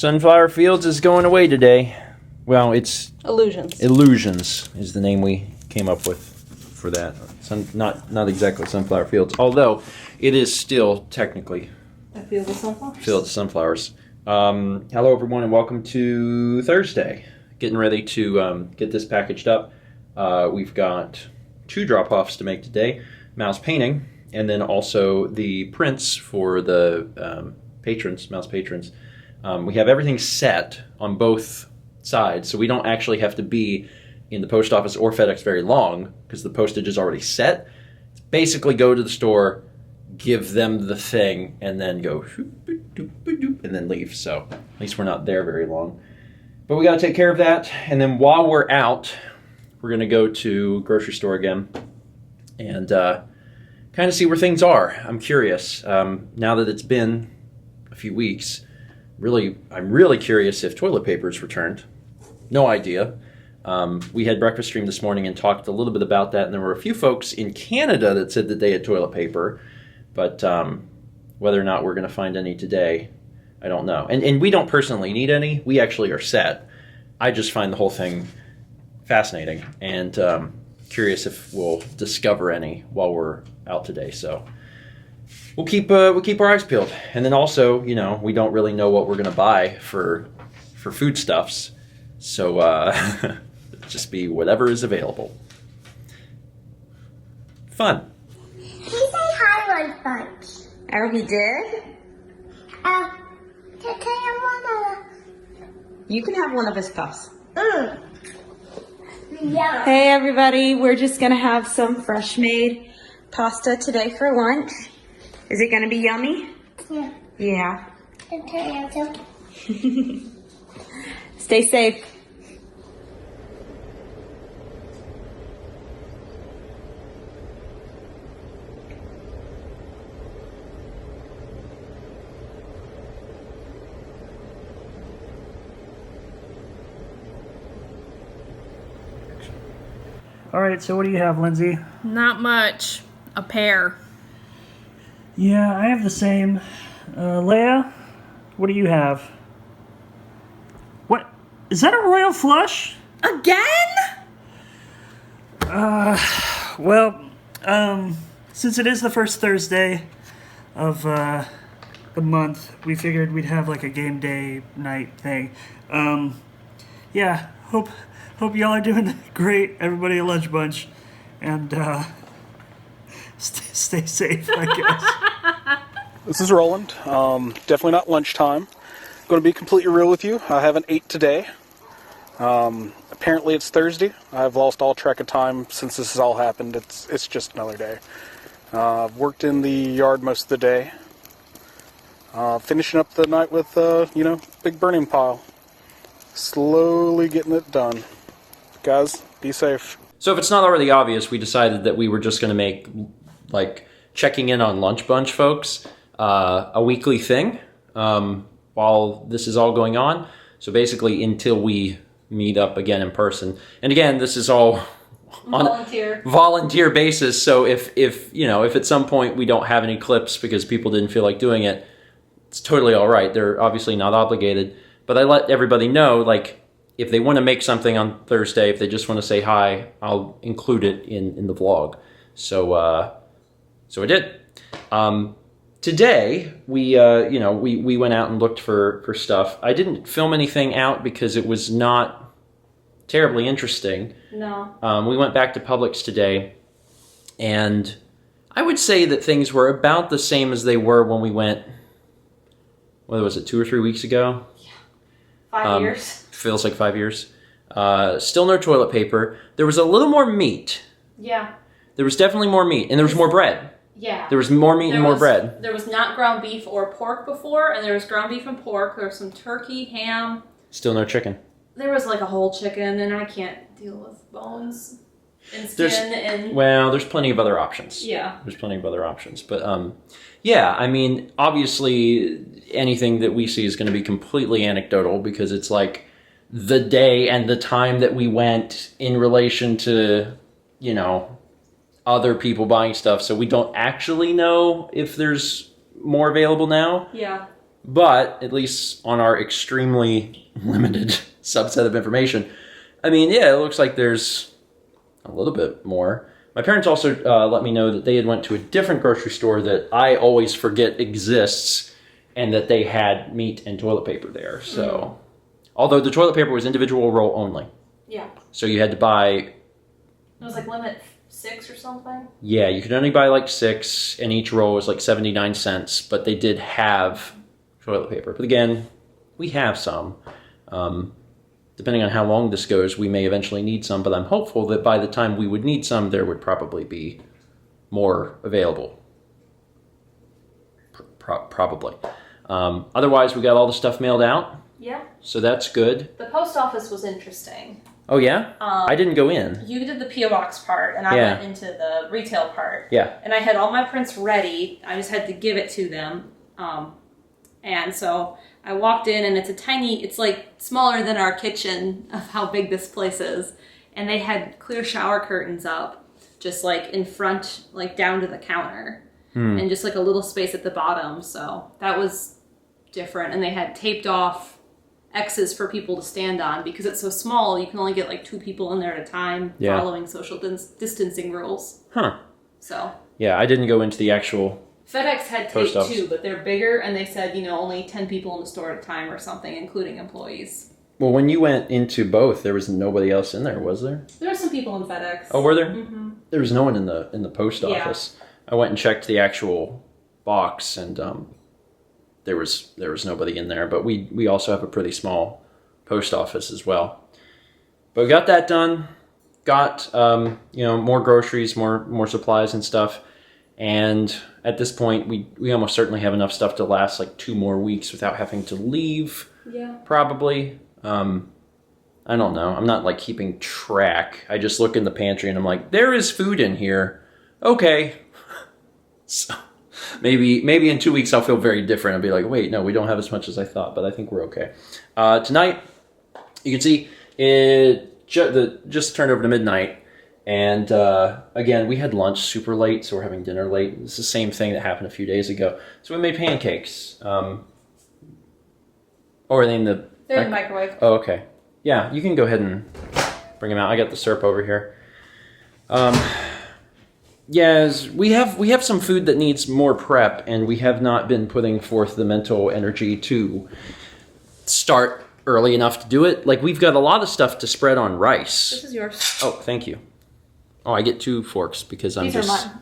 Sunfire Fields is going away today. Well, it's Illusions. Illusions is the name we came up with for that. Not exactly Sunflower Fields, although it is still technically A field of sunflowers. Field of Sunflowers. Hello, everyone, and welcome to Thursday. Getting ready to get this packaged up. We've got 2 drop-offs to make today. Mouse painting, and then also the prints for the mouse patrons. We have everything set on both sides, so we don't actually have to be in the post office or FedEx very long because the postage is already set. Basically go to the store, give them the thing, and then go and then leave. So at least we're not there very long. But we got to take care of that, and then while we're out, we're going to go to grocery store again and kind of see where things are. I'm curious. Now that it's been a few weeks, I'm really curious if toilet paper is returned. No idea. We had breakfast stream this morning and talked a little bit about that, and there were a few folks in Canada that said that they had toilet paper, but whether or not we're going to find any today, I don't know. And we don't personally need any. We actually are set. I just find the whole thing fascinating and curious if we'll discover any while we're out today. So we'll keep our eyes peeled. And then also, we don't really know what we're going to buy for foodstuffs. So just be whatever is available. Fun. He said hi one bunch. Oh, he did? Can I have You can have one of his puffs. one of the... Yeah. Hey, everybody. We're just going to have some fresh-made pasta today for lunch. Is it going to be yummy? Yeah. Yeah. Can I have some? Stay safe. All right, so what do you have, Lindsay? Not much. A pear. Yeah, I have the same. Leia, what do you have? What? Is that a royal flush? Again? Well, since it is the first Thursday of the month, we figured we'd have like a game day night thing. Yeah, hope y'all are doing great, everybody at Lunch Bunch, and stay safe, I guess. This is Roland. Definitely not lunchtime. Going to be completely real with you. I haven't ate today. Apparently it's Thursday. I've lost all track of time since this has all happened. It's just another day. I've worked in the yard most of the day. Finishing up the night with, big burning pile. Slowly getting it done. Guys, be safe. So if it's not already obvious, we decided that we were just going to make, checking in on Lunch Bunch folks a weekly thing while this is all going on. So basically until we meet up again in person. And again, this is all on volunteer basis. So if at some point we don't have any clips because people didn't feel like doing it, it's totally all right. They're obviously not obligated. But I let everybody know, if they want to make something on Thursday, if they just want to say hi, I'll include it in the vlog. So I did. Today, we went out and looked for stuff. I didn't film anything out because it was not terribly interesting. No. We went back to Publix today, and I would say that things were about the same as they were when we went, what was it, 2 or 3 weeks ago? 5 years. Feels like 5 years. Still no toilet paper. There was a little more meat. Yeah. There was definitely more meat, and there was more bread. Yeah. There was more meat and more bread. There was not ground beef or pork before, and there was ground beef and pork. There was some turkey, ham. Still no chicken. There was a whole chicken, and I can't deal with bones and skin Well, there's plenty of other options. Yeah. There's plenty of other options. But, obviously anything that we see is going to be completely anecdotal because it's the day and the time that we went in relation to, other people buying stuff. So we don't actually know if there's more available now. Yeah. But at least on our extremely limited subset of information, I mean, yeah, it looks like there's a little bit more. My parents also let me know that they had went to a different grocery store that I always forget exists, and that they had meat and toilet paper there. So, although the toilet paper was individual roll only, Yeah. so you had to buy. It was like limit 6 or something. Yeah, you could only buy like 6, and each roll was like 79 cents. But they did have toilet paper. But again, we have some. Depending on how long this goes, we may eventually need some, but I'm hopeful that by the time we would need some, there would probably be more available. Probably. Otherwise, we got all the stuff mailed out, Yeah. so that's good. The post office was interesting. Oh, yeah? I didn't go in. You did the P.O. Box part, and I Yeah. went into the retail part. Yeah. And I had all my prints ready. I just had to give it to them. And so I walked in, and it's like smaller than our kitchen of how big this place is. And they had clear shower curtains up, just like in front, like down to the counter. And just like a little space at the bottom. So that was different. And they had taped off X's for people to stand on because it's so small. You can only get like 2 people in there at a time, following social distancing rules. Huh. So yeah, I didn't go into the actual. FedEx had Post tape office. too, but they're bigger, and they said only 10 people in the store at a time or something, including employees. Well, when you went into both, there was nobody else in there, was there? There were some people in FedEx. Oh, were there? Mm-hmm. There was no one in the post Yeah. office. I went and checked the actual box, and there was nobody in there. But we also have a pretty small post office as well. But we got that done. Got more groceries, more supplies and stuff. And at this point, we almost certainly have enough stuff to last like 2 more weeks without having to leave. Yeah. Probably. I don't know. I'm not like keeping track. I just look in the pantry and I'm like, there is food in here. Okay. So maybe in 2 weeks I'll feel very different. I'll be like, wait, no, we don't have as much as I thought, but I think we're okay. Tonight, you can see it just turned over to midnight. And again, we had lunch super late, so we're having dinner late. It's the same thing that happened a few days ago. So we made pancakes. Or are they in the... They're in the microwave. Oh, okay. Yeah, you can go ahead and bring them out. I got the syrup over here. Yes, we have some food that needs more prep, and we have not been putting forth the mental energy to start early enough to do it. Like, we've got a lot of stuff to spread on rice. This is yours. Oh, thank you. Oh, I get 2 forks because I'm These just... are mine.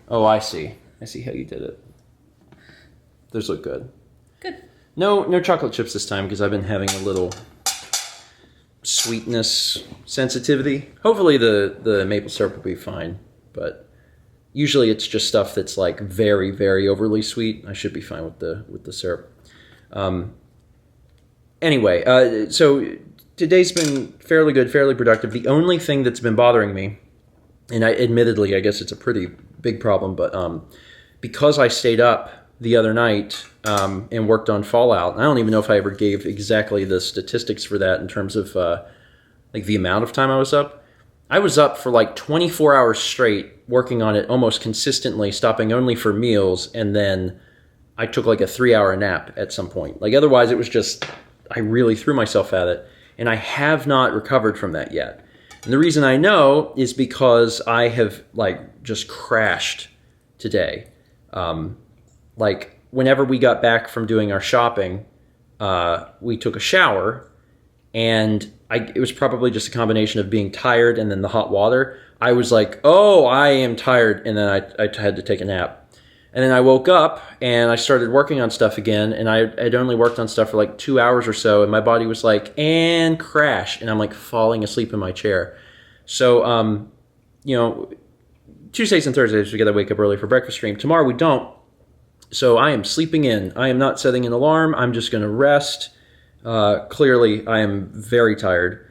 Oh, I see. I see how you did it. Those look good. Good. No chocolate chips this time because I've been having a little sweetness sensitivity. Hopefully the maple syrup will be fine, but usually it's just stuff that's like very, very overly sweet. I should be fine with the syrup. Anyway, so today's been fairly good, fairly productive. The only thing that's been bothering me, and admittedly, I guess it's a pretty big problem, but because I stayed up the other night and worked on Fallout, and I don't even know if I ever gave exactly the statistics for that in terms of like the amount of time I was up. I was up for like 24 hours straight working on it almost consistently, stopping only for meals, and then I took like a 3-hour nap at some point. Like otherwise it was just, I really threw myself at it, and I have not recovered from that yet. And the reason I know is because I have like just crashed today. Like whenever we got back from doing our shopping, we took a shower, and it was probably just a combination of being tired and then the hot water. I was like, oh, I am tired, and then I had to take a nap. And then I woke up and I started working on stuff again, and I'd only worked on stuff for like 2 hours or so, and my body was like, and crash, and I'm like falling asleep in my chair. So, Tuesdays and Thursdays we gotta wake up early for breakfast stream. Tomorrow we don't. So I am sleeping in. I am not setting an alarm. I'm just gonna rest. Clearly I am very tired,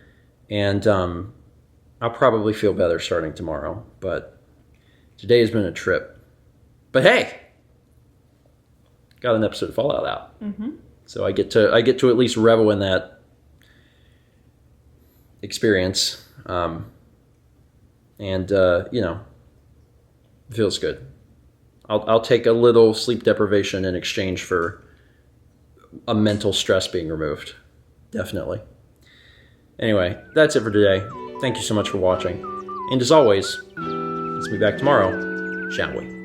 and I'll probably feel better starting tomorrow, but today has been a trip. But hey, got an episode of Fallout out, so I get to at least revel in that experience, and it feels good. I'll take a little sleep deprivation in exchange for a mental stress being removed. Definitely. Anyway, that's it for today. Thank you so much for watching. And as always, let's be back tomorrow, shall we?